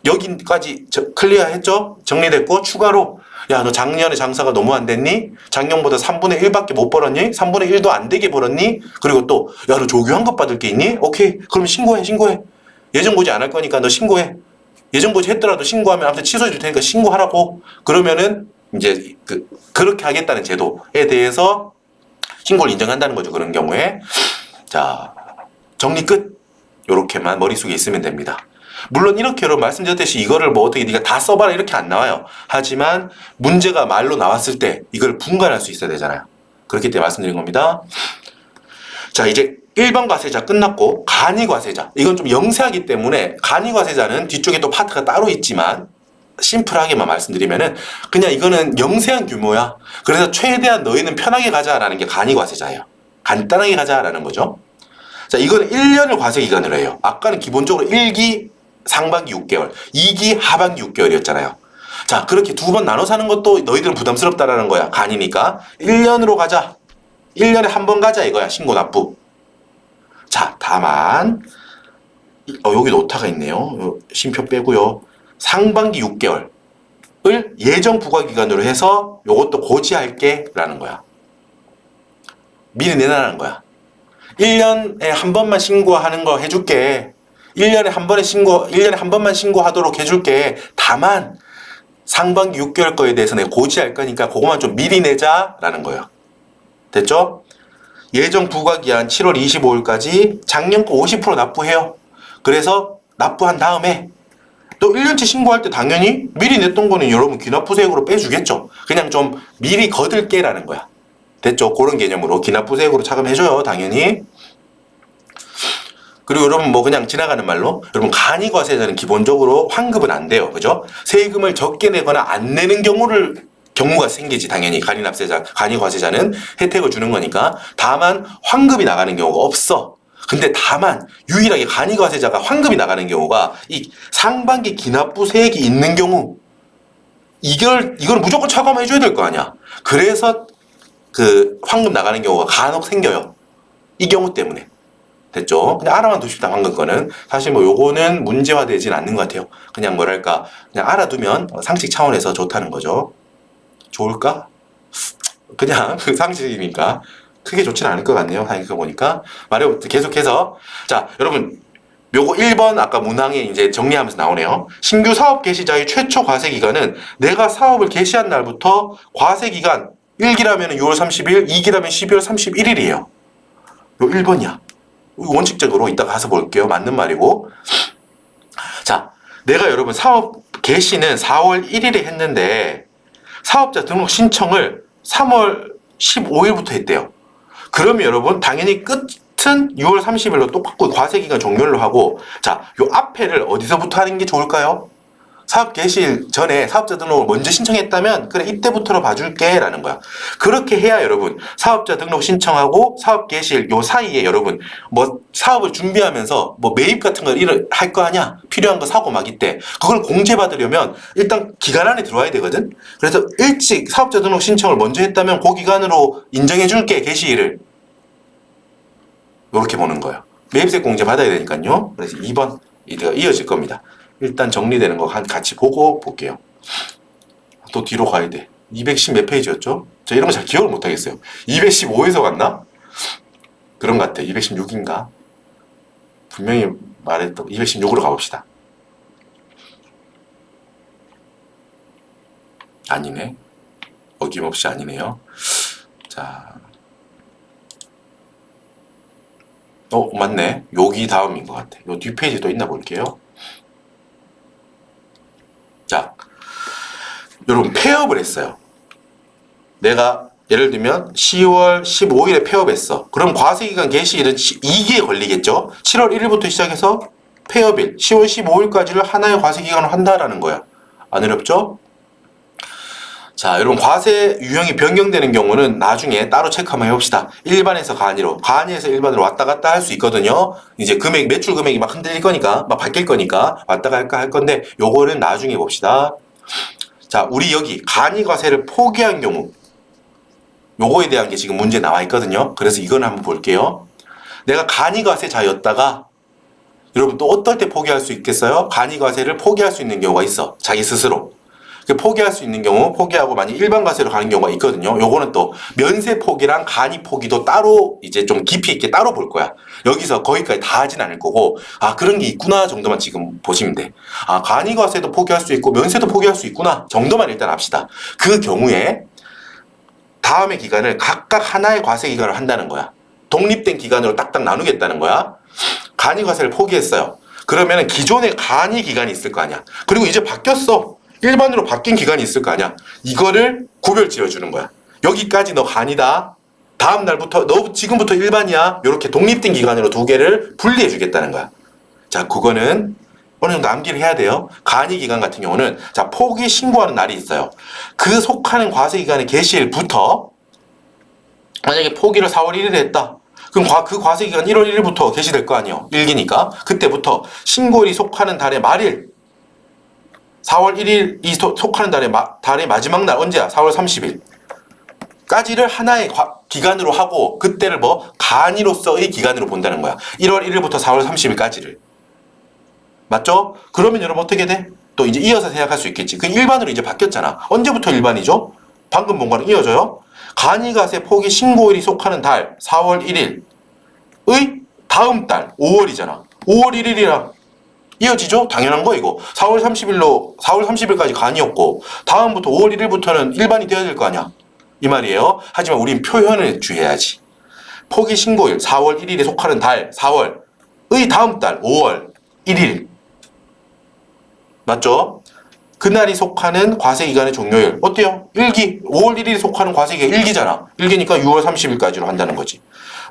여기까지 클리어 했죠? 정리됐고, 추가로, 야, 너 작년에 장사가 너무 안 됐니? 작년보다 3분의 1밖에 못 벌었니? 3분의 1도 안 되게 벌었니? 그리고 또, 야, 너 조교 환급 받을 게 있니? 오케이. 그럼 신고해. 예정고지 안 할 거니까 너 신고해. 예정고지 했더라도 신고하면 아무튼 취소해 줄 테니까 신고하라고. 그러면은, 이제, 그렇게 하겠다는 제도에 대해서 신고를 인정한다는 거죠. 그런 경우에. 자, 정리 끝. 요렇게만 머릿속에 있으면 됩니다. 물론 이렇게 여러분 말씀드렸듯이 이거를 뭐 어떻게 네가 다 써봐라 이렇게 안 나와요. 하지만 문제가 말로 나왔을 때 이걸 분간할 수 있어야 되잖아요. 그렇기 때문에 말씀드린 겁니다. 자, 이제 1번 과세자 끝났고 간이 과세자. 이건 좀 영세하기 때문에 간이 과세자는 뒤쪽에 또 파트가 따로 있지만 심플하게만 말씀드리면은 그냥 이거는 영세한 규모야. 그래서 최대한 너희는 편하게 가자라는 게 간이 과세자예요. 간단하게 가자라는 거죠. 자, 이거는 1년을 과세 기간으로 해요. 아까는 기본적으로 1기 상반기 6개월, 2기 하반기 6개월이었잖아요. 자, 그렇게 두 번 나눠 사는 것도 너희들은 부담스럽다라는 거야. 간이니까. 1년으로 가자. 1년에 한 번 가자 이거야. 신고 납부. 자, 다만 여기도 오타가 있네요. 쉼표 빼고요. 상반기 6개월을 예정 부과 기간으로 해서 요것도 고지할게 라는 거야. 미리 내놔라는 거야. 1년에 한 번만 신고하는 거 해줄게. 1년에 한 번만 신고하도록 해줄게. 다만, 상반기 6개월 거에 대해서 내가 고지할 거니까 그것만 좀 미리 내자라는 거예요. 됐죠? 예정 부과기한 7월 25일까지 작년 거 50% 납부해요. 그래서 납부한 다음에 또 1년치 신고할 때 당연히 미리 냈던 거는 여러분 기납부세액으로 빼주겠죠. 그냥 좀 미리 거둘게라는 거야. 됐죠? 그런 개념으로 기납부세액으로 차감해줘요. 당연히. 그리고 여러분 뭐 그냥 지나가는 말로 여러분 간이과세자는 기본적으로 환급은 안 돼요. 그죠? 세금을 적게 내거나 안 내는 경우가 생기지. 당연히 간이과세자는 혜택을 주는 거니까. 다만 환급이 나가는 경우가 없어. 근데 다만 유일하게 간이과세자가 환급이 나가는 경우가 이 상반기 기납부세액이 있는 경우 이걸 무조건 차감해줘야 될 거 아니야. 그래서 그 환급 나가는 경우가 간혹 생겨요. 이 경우 때문에. 됐죠? 그냥 알아만 두십시다. 방금 거는. 사실 뭐 요거는 문제화되진 않는 것 같아요. 그냥 뭐랄까 그냥 알아두면 상식 차원에서 좋다는 거죠. 좋을까? 그냥 그 상식이니까 크게 좋지는 않을 것 같네요. 생각해 보니까. 말해 계속해서 자, 여러분 요거 1번 아까 문항에 이제 정리하면서 나오네요. 신규 사업 개시자의 최초 과세 기간은 내가 사업을 개시한 날부터 과세 기간 1기라면 6월 30일, 2기라면 12월 31일이에요. 요 1번이야. 원칙적으로 이따 가서 볼게요. 맞는 말이고. 자, 내가 여러분 사업 개시는 4월 1일에 했는데 사업자 등록 신청을 3월 15일부터 했대요. 그러면 여러분 당연히 끝은 6월 30일로 똑같고 과세기간 종료를 하고 자, 요 앞에를 어디서부터 하는 게 좋을까요? 사업 개시 전에 사업자 등록을 먼저 신청했다면 그래 이때부터로 봐줄게 라는 거야. 그렇게 해야 여러분 사업자 등록 신청하고 사업 개시 요 사이에 여러분 뭐 사업을 준비하면서 뭐 매입 같은 걸 할 거 아니야. 필요한 거 사고 막 이때 그걸 공제받으려면 일단 기간 안에 들어와야 되거든. 그래서 일찍 사업자 등록 신청을 먼저 했다면 그 기간으로 인정해줄게 개시일을. 이렇게 보는 거예요. 매입세 공제 받아야 되니까요. 그래서 2번 이어질 겁니다. 일단 정리되는 거 같이 보고 볼게요. 또 뒤로 가야 돼. 210 몇 페이지였죠? 저 이런 거 잘 기억을 못 하겠어요. 215에서 갔나? 그런 것 같아. 216인가? 분명히 말했던 216으로 가봅시다. 아니네. 어김없이 아니네요. 자, 맞네. 여기 다음인 것 같아. 요 뒷페이지 또 있나 볼게요. 자, 여러분 폐업을 했어요. 내가 예를 들면 10월 15일에 폐업했어. 그럼 과세기간 개시일은 2기에 걸리겠죠? 7월 1일부터 시작해서 폐업일 10월 15일까지를 하나의 과세기간으로 한다라는 거야. 안 어렵죠? 자, 여러분 과세 유형이 변경되는 경우는 나중에 따로 체크 한번 해봅시다. 일반에서 간이로, 간이에서 일반으로 왔다 갔다 할 수 있거든요. 이제 금액, 매출 금액이 막 흔들릴 거니까, 막 바뀔 거니까 왔다 갈까 할 건데 요거는 나중에 봅시다. 자, 우리 여기 간이 과세를 포기한 경우 요거에 대한 게 지금 문제 나와 있거든요. 그래서 이거는 한번 볼게요. 내가 간이 과세자였다가 여러분 또 어떨 때 포기할 수 있겠어요? 간이과세를 포기할 수 있는 경우가 있어. 자기 스스로. 포기할 수 있는 경우 포기하고 만약 일반 과세로 가는 경우가 있거든요. 요거는 또 면세 포기랑 간이 포기도 따로 이제 좀 깊이 있게 따로 볼 거야. 여기서 거기까지 다 하진 않을 거고 아 그런 게 있구나 정도만 지금 보시면 돼. 아 간이 과세도 포기할 수 있고 면세도 포기할 수 있구나 정도만 일단 합시다. 그 경우에 다음의 기간을 각각 하나의 과세 기간을 한다는 거야. 독립된 기간으로 딱딱 나누겠다는 거야. 간이 과세를 포기했어요. 그러면 기존에 간이 기간이 있을 거 아니야. 그리고 이제 바뀌었어. 일반으로 바뀐 기간이 있을 거 아니야. 이거를 구별 지어주는 거야. 여기까지 너 간이다. 다음 날부터 너 지금부터 일반이야. 이렇게 독립된 기간으로 두 개를 분리해 주겠다는 거야. 자, 그거는 어느 정도 암기를 해야 돼요. 간이 기간 같은 경우는 자 포기 신고하는 날이 있어요. 그 속하는 과세 기간의 개시일부터 만약에 포기를 4월 1일에 했다. 그럼 그 과세 기간 1월 1일부터 개시될 거 아니에요. 일기니까 그때부터 신고일이 속하는 달의 말일 4월 1일이 속하는 달의 마지막 날 언제야? 4월 30일 까지를 하나의 기간으로 하고 그때를 뭐 간이로서의 기간으로 본다는 거야. 1월 1일부터 4월 30일까지를 맞죠? 그러면 여러분 어떻게 돼? 또 이제 이어서 생각할 수 있겠지. 그 일반으로 이제 바뀌었잖아. 언제부터 일반이죠? 방금 본 거랑 이어져요. 간이과세 포기 신고일이 속하는 달 4월 1일의 다음 달 5월이잖아. 5월 1일이랑 이어지죠? 당연한 거 이거. 4월 30일까지 간이었고 다음부터 5월 1일부터는 일반이 되어야 될 거 아니야. 이 말이에요. 하지만 우린 표현을 주의해야지. 포기 신고일 4월 1일에 속하는 달 4월의 다음 달 5월 1일 맞죠? 그날이 속하는 과세기간의 종료일 어때요? 일기 5월 1일에 속하는 과세기간 일기잖아. 일기니까 6월 30일까지로 한다는 거지.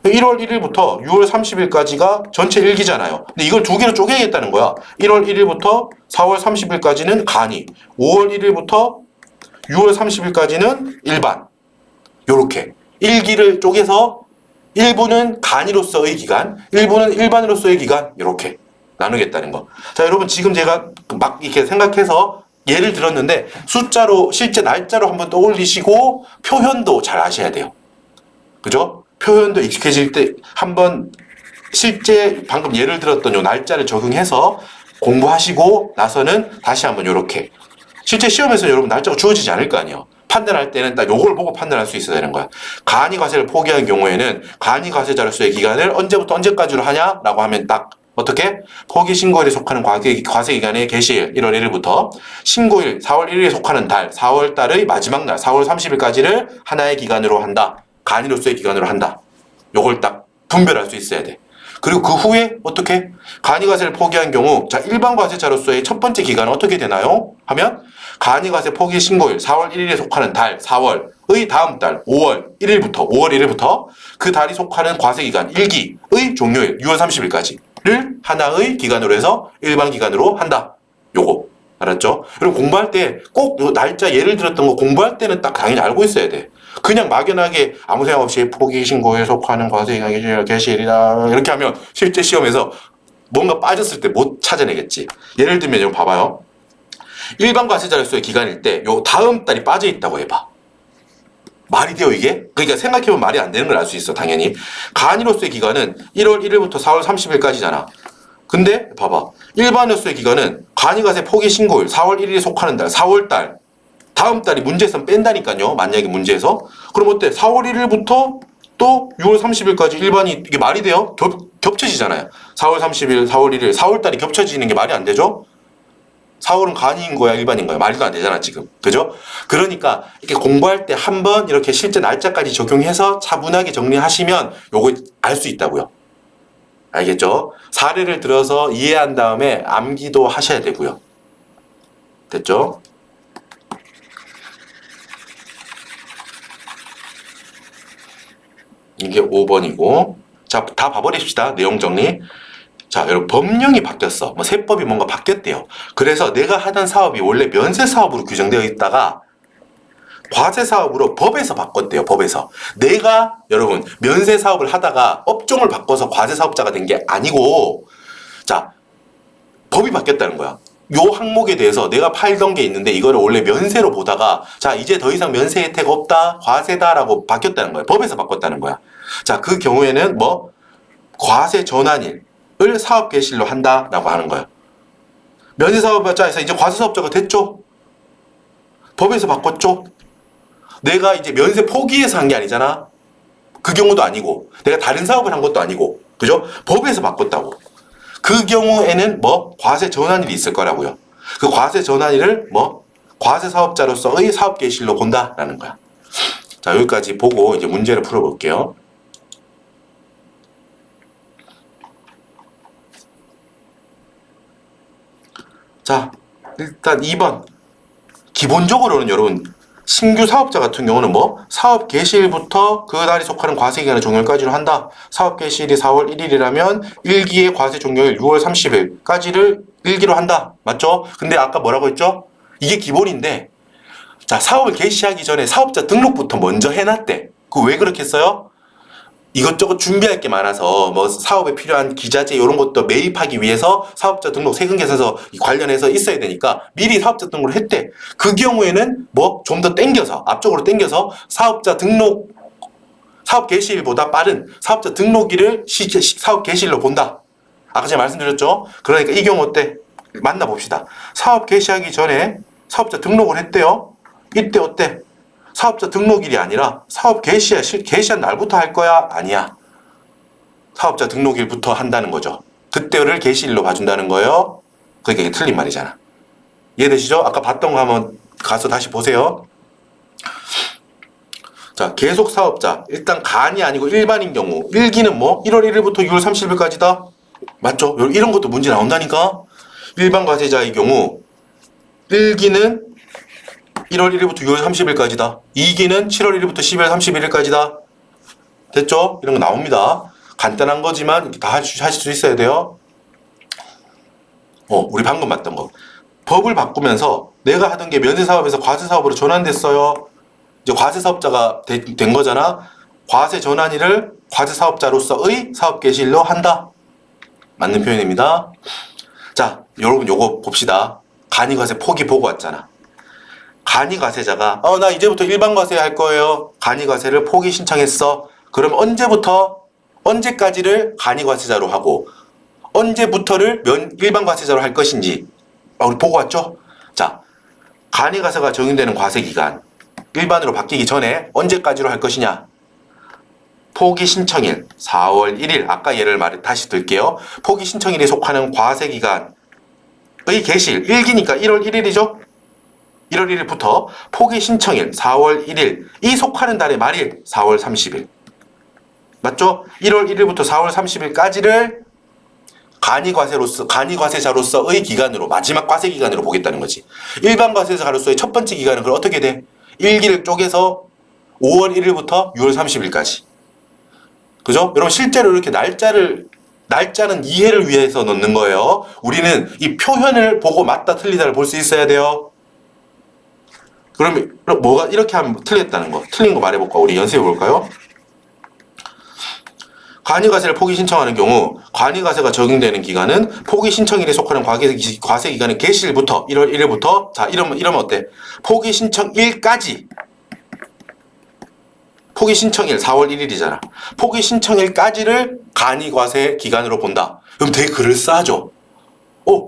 1월 1일부터 6월 30일까지가 전체 일기잖아요. 근데 이걸 두 개로 쪼개겠다는 거야. 1월 1일부터 4월 30일까지는 간이 5월 1일부터 6월 30일까지는 일반 요렇게 일기를 쪼개서 일부는 간이로서의 기간 일부는 일반으로서의 기간 요렇게 나누겠다는 거. 자 여러분 지금 제가 막 이렇게 생각해서 예를 들었는데 숫자로 실제 날짜로 한번 떠올리시고 표현도 잘 아셔야 돼요. 그죠? 표현도 익숙해질 때 한번 실제 방금 예를 들었던 요 날짜를 적용해서 공부하시고 나서는 다시 한번 요렇게 실제 시험에서 여러분 날짜가 주어지지 않을 거 아니에요. 판단할 때는 딱 요걸 보고 판단할 수 있어야 되는 거야. 간이과세를 포기한 경우에는 간이과세자로서의 기간을 언제부터 언제까지로 하냐라고 하면 딱 어떻게? 포기 신고일에 속하는 과세기간의 개시일 1월 1일부터 신고일 4월 1일에 속하는 달 4월 달의 마지막 날 4월 30일까지를 하나의 기간으로 한다. 간이로서의 기간으로 한다. 요걸 딱 분별할 수 있어야 돼. 그리고 그 후에 어떻게? 간이과세를 포기한 경우 자 일반 과세자로서의 첫 번째 기간은 어떻게 되나요? 하면 간이과세 포기 신고일 4월 1일에 속하는 달 4월의 다음 달 5월 1일부터 그 달이 속하는 과세기간 1기의 종료일 6월 30일까지를 하나의 기간으로 해서 일반 기간으로 한다. 요거 알았죠? 그리고 공부할 때 꼭 날짜 예를 들었던 거 공부할 때는 딱 당연히 알고 있어야 돼. 그냥 막연하게 아무 생각 없이 포기 신고에 속하는 과세기간 개시일이다 이렇게 하면 실제 시험에서 뭔가 빠졌을 때 못 찾아내겠지. 예를 들면 좀 봐봐요. 일반 과세자로서의 기간일 때 요 다음 달이 빠져 있다고 해봐. 말이 돼요 이게? 그러니까 생각해보면 말이 안 되는 걸 알 수 있어 당연히. 간이로서의 기간은 1월 1일부터 4월 30일까지잖아. 근데 봐봐. 일반으로서의 기간은 간이과세 포기 신고일 4월 1일에 속하는 달 4월달 다음 달이 문제에서 뺀다니까요. 만약에 문제에서. 그럼 어때? 4월 1일부터 또 6월 30일까지 일반이 이게 말이 돼요? 겹쳐지잖아요. 4월 30일, 4월 1일, 4월달이 겹쳐지는 게 말이 안 되죠? 4월은 간이인 거야, 일반인 거야? 말도 안 되잖아, 지금. 그죠? 그러니까 이렇게 공부할 때 한번 이렇게 실제 날짜까지 적용해서 차분하게 정리하시면 요거 알 수 있다고요. 알겠죠? 사례를 들어서 이해한 다음에 암기도 하셔야 되고요. 됐죠? 이게 5번이고 자, 다 봐버립시다. 내용 정리. 자, 여러분 법령이 바뀌었어. 뭐 세법이 뭔가 바뀌었대요. 그래서 내가 하던 사업이 원래 면세 사업으로 규정되어 있다가 과세 사업으로 법에서 바꿨대요. 법에서. 내가 여러분 면세 사업을 하다가 업종을 바꿔서 과세 사업자가 된 게 아니고 자, 법이 바뀌었다는 거야. 요 항목에 대해서 내가 팔던 게 있는데 이거를 원래 면세로 보다가 자 이제 더 이상 면세 혜택 없다 과세다라고 바뀌었다는 거야. 법에서 바꿨다는 거야. 자 그 경우에는 뭐 과세 전환일을 사업 개시일로 한다라고 하는 거예요. 면세사업자에서 이제 과세사업자가 됐죠? 법에서 바꿨죠? 내가 이제 면세 포기해서 한 게 아니잖아? 그 경우도 아니고, 내가 다른 사업을 한 것도 아니고, 그죠? 법에서 바꿨다고. 그 경우에는 뭐, 과세 전환일이 있을 거라고요. 그 과세 전환일을 뭐, 과세사업자로서의 사업 개시일로 본다라는 거야. 자, 여기까지 보고 이제 문제를 풀어볼게요. 자, 일단 2번. 기본적으로는 여러분, 신규 사업자 같은 경우는 뭐 사업 개시일부터 그 달이 속하는 과세기간의 종료일까지로 한다. 사업 개시일이 4월 1일이라면 1기의 과세 종료일 6월 30일까지를 1기로 한다. 맞죠? 근데 아까 뭐라고 했죠? 이게 기본인데, 자, 사업을 개시하기 전에 사업자 등록부터 먼저 해놨대. 그 왜 그렇게 했어요? 이것저것 준비할 게 많아서 뭐 사업에 필요한 기자재 이런 것도 매입하기 위해서 사업자 등록 세금계산서 관련해서 있어야 되니까 미리 사업자 등록을 했대. 그 경우에는 뭐 좀 더 땡겨서 앞쪽으로 땡겨서 사업자 등록 사업 개시일보다 빠른 사업자 등록일을 사업 개시일로 본다. 아까 제가 말씀드렸죠. 그러니까 이 경우 어때? 만나봅시다. 사업 개시하기 전에 사업자 등록을 했대요. 이때 어때? 사업자 등록일이 아니라 사업 개시한 날부터 할 거야? 아니야. 사업자 등록일부터 한다는 거죠. 그때를 개시일로 봐준다는 거예요. 그러니까 이게 틀린 말이잖아. 이해되시죠? 아까 봤던 거 한번 가서 다시 보세요. 자, 계속 사업자. 일단 간이 아니고 일반인 경우. 1기는 뭐? 1월 1일부터 6월 30일까지다? 맞죠? 이런 것도 문제 나온다니까? 일반 과세자의 경우 1기는 1월 1일부터 6월 30일까지다. 2기는 7월 1일부터 12월 31일까지다. 됐죠? 이런 거 나옵니다. 간단한 거지만 다 하실 수 있어야 돼요. 우리 방금 봤던 거. 법을 바꾸면서 내가 하던 게 면세사업에서 과세사업으로 전환됐어요. 이제 과세사업자가 된 거잖아. 과세 전환일을 과세사업자로서의 사업 개시일로 한다. 맞는 표현입니다. 자, 여러분 요거 봅시다. 간이과세 포기 보고 왔잖아. 간이과세자가 나 이제부터 일반과세 할 거예요. 간이과세를 포기 신청했어. 그럼 언제까지를 간이과세자로 하고 언제부터를 일반과세자로 할 것인지 우리 보고 왔죠? 자, 간이과세가 적용되는 과세기간 일반으로 바뀌기 전에 언제까지로 할 것이냐? 포기 신청일 4월 1일 아까 예를 다시 들게요. 포기 신청일에 속하는 과세기간의 개시일 1기니까 1월 1일이죠? 1월 1일부터 포기 신청일 4월 1일 이 속하는 달의 말일 4월 30일 맞죠? 1월 1일부터 4월 30일까지를 간이과세자로서의 기간으로 마지막 과세 기간으로 보겠다는 거지. 일반 과세자로서의 첫 번째 기간은 그럼 어떻게 돼? 1기를 쪼개서 5월 1일부터 6월 30일까지. 그죠? 여러분 실제로 이렇게 날짜는 이해를 위해서 넣는 거예요. 우리는 이 표현을 보고 맞다 틀리다를 볼 수 있어야 돼요. 그러면 뭐가 이렇게 하면 틀렸다는 거. 틀린 거 말해볼까? 우리 연습해 볼까요? 간이과세를 포기 신청하는 경우 간이과세가 적용되는 기간은 포기 신청일에 속하는 과세 기간의 개시일부터 1월 1일부터 자 이러면 어때? 포기 신청일까지 포기 신청일 4월 1일이잖아. 포기 신청일까지를 간이과세 기간으로 본다. 그럼 되게 그럴싸하죠?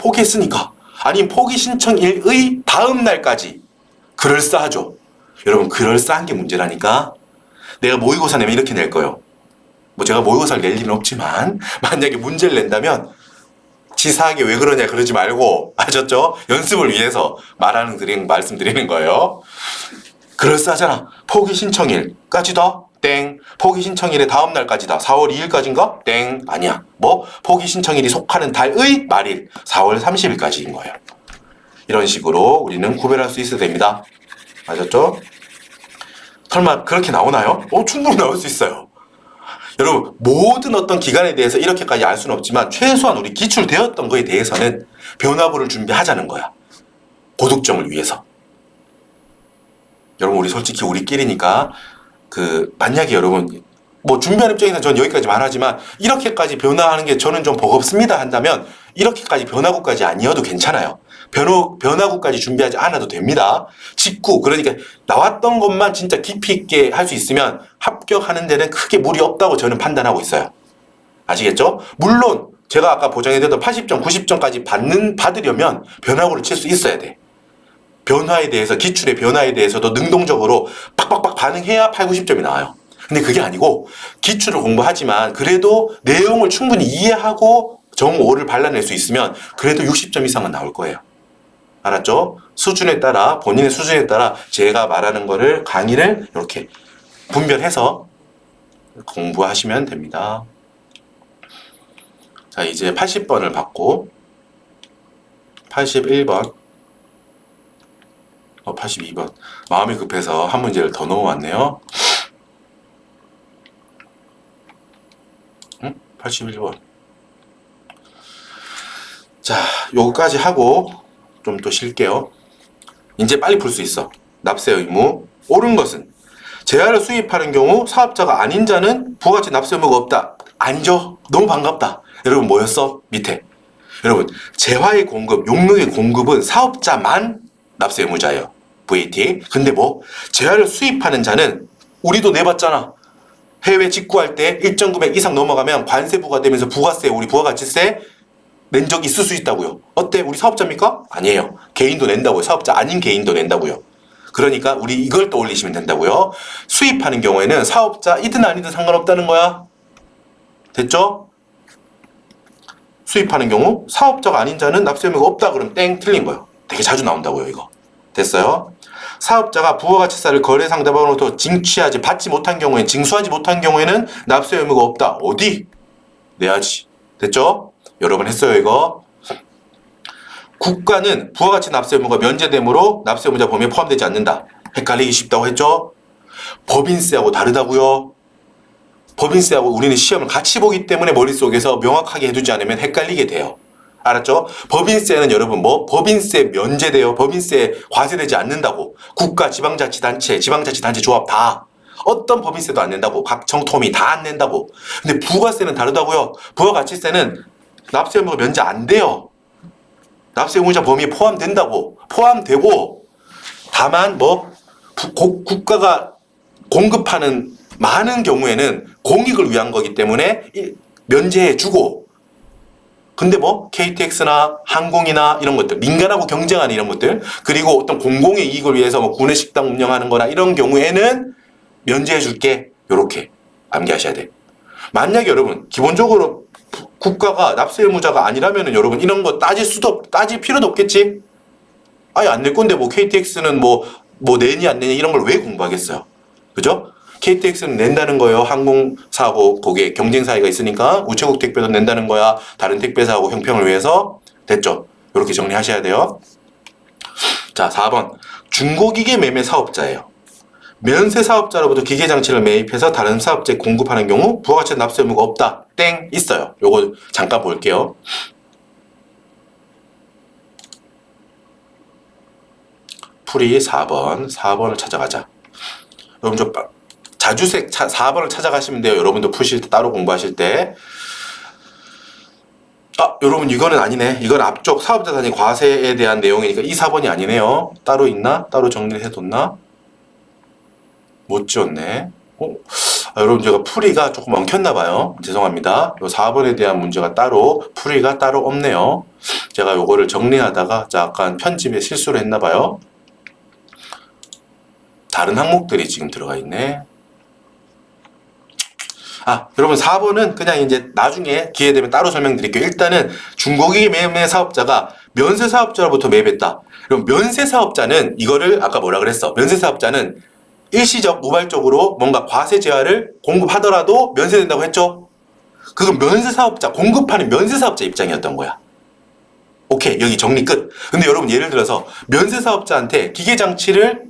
포기했으니까. 아니면 포기 신청일의 다음 날까지. 그럴싸하죠? 여러분 그럴싸한 게 문제라니까. 내가 모의고사 내면 이렇게 낼 거예요. 뭐 제가 모의고사를 낼 일은 없지만 만약에 문제를 낸다면 치사하게 왜 그러냐 그러지 말고 아셨죠? 연습을 위해서 말씀드리는 거예요. 그럴싸하잖아. 포기 신청일까지다? 땡. 포기 신청일의 다음 날까지다. 4월 2일까지인가? 땡. 아니야. 뭐? 포기 신청일이 속하는 달의 말일 4월 30일까지인 거예요. 이런 식으로 우리는 구별할 수 있어야 됩니다. 아셨죠? 설마 그렇게 나오나요? 충분히 나올 수 있어요. 여러분 모든 어떤 기간에 대해서 이렇게까지 알 수는 없지만 최소한 우리 기출되었던 거에 대해서는 변화부를 준비하자는 거야. 고득점을 위해서. 여러분 우리 솔직히 우리끼리니까 만약에 여러분 뭐 준비하는 입장에서는 전 여기까지 말하지만 이렇게까지 변화하는 게 저는 좀 버겁습니다 한다면 이렇게까지 변화구까지 아니어도 괜찮아요. 변화구까지 준비하지 않아도 됩니다. 직구 그러니까 나왔던 것만 진짜 깊이 있게 할 수 있으면 합격하는 데는 크게 무리 없다고 저는 판단하고 있어요. 아시겠죠? 물론 제가 아까 보장해드렸던 80점, 90점까지 받으려면 변화구를 칠 수 있어야 돼. 변화에 대해서, 기출의 변화에 대해서도 능동적으로 빡빡빡 반응해야 8, 90점이 나와요. 근데 그게 아니고 기출을 공부하지만 그래도 내용을 충분히 이해하고 정오를 발라낼 수 있으면 그래도 60점 이상은 나올 거예요. 알았죠? 수준에 따라, 본인의 수준에 따라 제가 말하는 거를, 강의를 이렇게 분별해서 공부하시면 됩니다. 자, 이제 80번을 받고 81번 82번 마음이 급해서 한 문제를 더 넘어왔네요. 81번. 자, 요거까지 하고 좀 또 쉴게요. 이제 빨리 풀 수 있어. 납세 의무. 옳은 것은 재화를 수입하는 경우 사업자가 아닌 자는 부가가치 납세 의무가 없다. 아니죠? 너무 반갑다. 여러분 뭐였어? 밑에. 여러분 재화의 공급, 용역의 공급은 사업자만 납세 의무자예요. VAT. 근데 뭐 재화를 수입하는 자는 우리도 내봤잖아. 해외 직구할 때 일정 금액 이상 넘어가면 관세 부과되면서 부가세, 우리 부가가치세 낸 적이 있을 수 있다고요. 어때? 우리 사업자입니까? 아니에요. 개인도 낸다고요. 사업자 아닌 개인도 낸다고요. 그러니까 우리 이걸 떠올리시면 된다고요. 수입하는 경우에는 사업자이든 아니든 상관없다는 거야. 됐죠? 수입하는 경우 사업자가 아닌 자는 납세 의무가 없다 그러면 땡, 틀린 거예요. 되게 자주 나온다고요, 이거. 됐어요? 사업자가 부가가치세를 거래 상대방으로부터 징취하지, 받지 못한 경우에, 징수하지 못한 경우에는 납세 의무가 없다. 어디? 내야지. 됐죠? 여러 번 했어요, 이거. 국가는 부가가치 납세 의무가 면제되므로 납세 의무자 범위에 포함되지 않는다. 헷갈리기 쉽다고 했죠? 법인세하고 다르다고요. 법인세하고 우리는 시험을 같이 보기 때문에 머릿속에서 명확하게 해두지 않으면 헷갈리게 돼요. 알았죠? 법인세는 여러분 뭐 법인세 면제돼요. 법인세 과세되지 않는다고. 국가, 지방자치단체, 지방자치단체 조합 다. 어떤 법인세도 안 낸다고. 각 정토미 다 안 낸다고. 근데 부가세는 다르다고요. 부가가치세는 납세 의무가 면제 안 돼요. 납세 의무자 범위에 포함된다고. 포함되고 다만 뭐 국가가 공급하는 많은 경우에는 공익을 위한 거기 때문에 면제해주고, 근데 뭐 KTX나 항공이나 이런 것들, 민간하고 경쟁하는 이런 것들, 그리고 어떤 공공의 이익을 위해서 뭐 구내식당 운영하는 거나 이런 경우에는 면제해줄게. 요렇게 암기하셔야 돼. 만약에 여러분 기본적으로 국가가 납세 의무자가 아니라면은 여러분 이런 거 따질 필요도 없겠지? 아예 안 낼 건데 뭐 KTX는 뭐 내니 안 내니 이런 걸 왜 공부하겠어요? 그죠? KTX는 낸다는 거예요. 항공사하고 거기에 경쟁사회가 있으니까. 우체국 택배도 낸다는 거야. 다른 택배사하고 형평을 위해서. 됐죠? 이렇게 정리하셔야 돼요. 자, 4번. 중고기계 매매 사업자예요. 면세 사업자로부터 기계장치를 매입해서 다른 사업자에 공급하는 경우 부가가치 납세 의무가 없다. 땡 있어요. 요거 잠깐 볼게요. 풀이 4번을 찾아가자. 여러분 좀 자주색 4번을 찾아가시면 돼요. 여러분도 푸실 때, 따로 공부하실 때. 여러분 이거는 아니네. 이건 앞쪽 사업자 단위 과세에 대한 내용이니까 이 4번이 아니네요. 따로 있나? 따로 정리를 해뒀나? 못 지웠네. 여러분 제가 풀이가 조금 엉켰나봐요. 죄송합니다. 요 4번에 대한 문제가 따로, 풀이가 따로 없네요. 제가 요거를 정리하다가 약간 편집에 실수를 했나봐요. 다른 항목들이 지금 들어가 있네. 여러분 4번은 그냥 이제 나중에 기회 되면 따로 설명드릴게요. 일단은 중고기계 매매 사업자가 면세 사업자로부터 매입했다. 그럼 면세 사업자는 이거를 아까 뭐라 그랬어? 면세 사업자는 일시적, 우발적으로 뭔가 과세 제한을 공급하더라도 면세된다고 했죠? 그건 면세 사업자, 공급하는 면세 사업자 입장이었던 거야. 오케이, 여기 정리 끝. 근데 여러분 예를 들어서 면세 사업자한테 기계장치를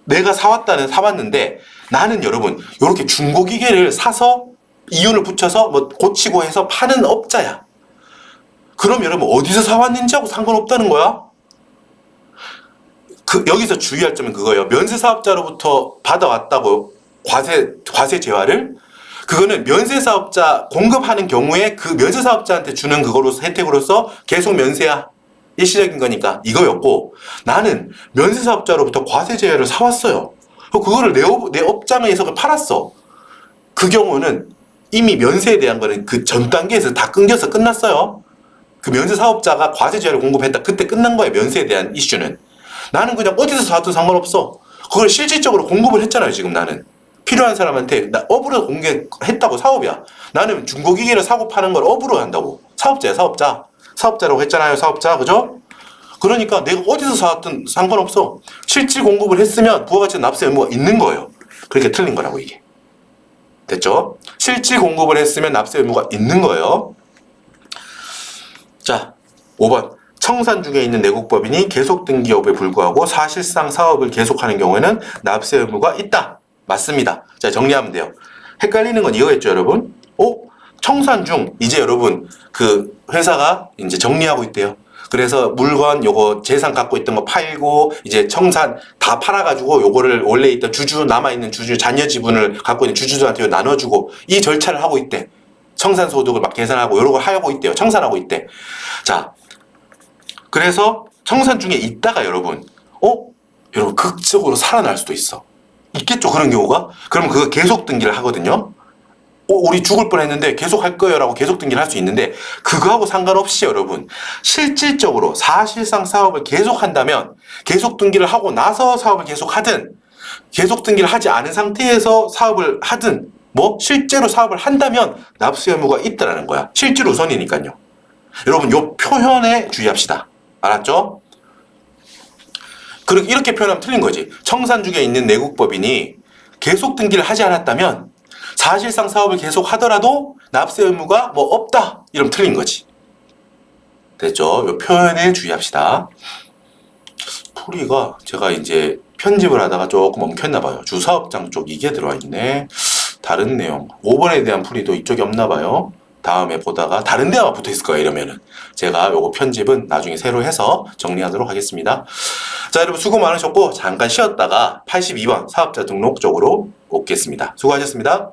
내가 사왔는데 나는 여러분 이렇게 중고기계를 사서 이윤을 붙여서 뭐 고치고 해서 파는 업자야. 그럼 여러분 어디서 사왔는지하고 상관없다는 거야. 여기서 주의할 점은 그거예요. 면세 사업자로부터 받아왔다고 과세 제화를, 그거는 면세 사업자 공급하는 경우에 그 면세 사업자한테 주는 그거로서 혜택으로서 계속 면세야. 일시적인 거니까 이거였고, 나는 면세 사업자로부터 과세 제외를 사왔어요. 그거를 내 업장에서 팔았어. 그 경우는 이미 면세에 대한 거는 그 전 단계에서 다 끊겨서 끝났어요. 그 면세 사업자가 과세지하를 공급했다. 그때 끝난 거예요. 면세에 대한 이슈는. 나는 그냥 어디서 사도 상관없어. 그걸 실질적으로 공급을 했잖아요. 지금 나는. 필요한 사람한테 나 업으로 공개했다고. 사업이야. 나는 중고기계를 사고 파는 걸 업으로 한다고. 사업자야, 사업자. 사업자라고 했잖아요. 사업자. 그죠? 그러니까 내가 어디서 사왔든 상관없어. 실질 공급을 했으면 부가가치 납세 의무가 있는 거예요. 그렇게 틀린 거라고 이게. 됐죠? 실질 공급을 했으면 납세 의무가 있는 거예요. 자, 5번. 청산 중에 있는 내국법인이 계속 등기 여부에 불구하고 사실상 사업을 계속하는 경우에는 납세 의무가 있다. 맞습니다. 자, 정리하면 돼요. 헷갈리는 건 이거겠죠, 여러분? 청산 중, 이제 여러분, 그 회사가 이제 정리하고 있대요. 그래서 물건 요거 재산 갖고 있던 거 팔고 이제 청산 다 팔아가지고 요거를 원래 있던 남아있는 주주 잔여 지분을 갖고 있는 주주들한테 나눠주고 이 절차를 하고 있대. 청산 소득을 막 계산하고 요런 거 하고 있대요. 청산하고 있대. 자, 그래서 청산 중에 있다가 여러분 극적으로 살아날 수도 있어. 있겠죠, 그런 경우가? 그러면 그거 계속 등기를 하거든요. 우리 죽을 뻔했는데 계속 할 거예요 라고 계속 등기를 할 수 있는데, 그거하고 상관없이 여러분 실질적으로 사실상 사업을 계속 한다면, 계속 등기를 하고 나서 사업을 계속 하든 계속 등기를 하지 않은 상태에서 사업을 하든 실제로 사업을 한다면 납세 의무가 있다라는 거야. 실질 우선이니까요. 여러분 요 표현에 주의합시다. 알았죠? 그리고 이렇게 표현하면 틀린 거지. 청산 중에 있는 내국법인이 계속 등기를 하지 않았다면 사실상 사업을 계속 하더라도 납세 의무가 없다. 이러면 틀린 거지. 됐죠? 이 표현에 주의합시다. 풀이가 제가 이제 편집을 하다가 조금 엉켰나 봐요. 주사업장 쪽 이게 들어와 있네. 다른 내용. 5번에 대한 풀이도 이쪽에 없나 봐요. 다음에 보다가 다른 데만 붙어 있을 거예요. 이러면은 제가 요거 편집은 나중에 새로 해서 정리하도록 하겠습니다. 자, 여러분 수고 많으셨고 잠깐 쉬었다가 82번 사업자 등록 쪽으로 오겠습니다. 수고하셨습니다.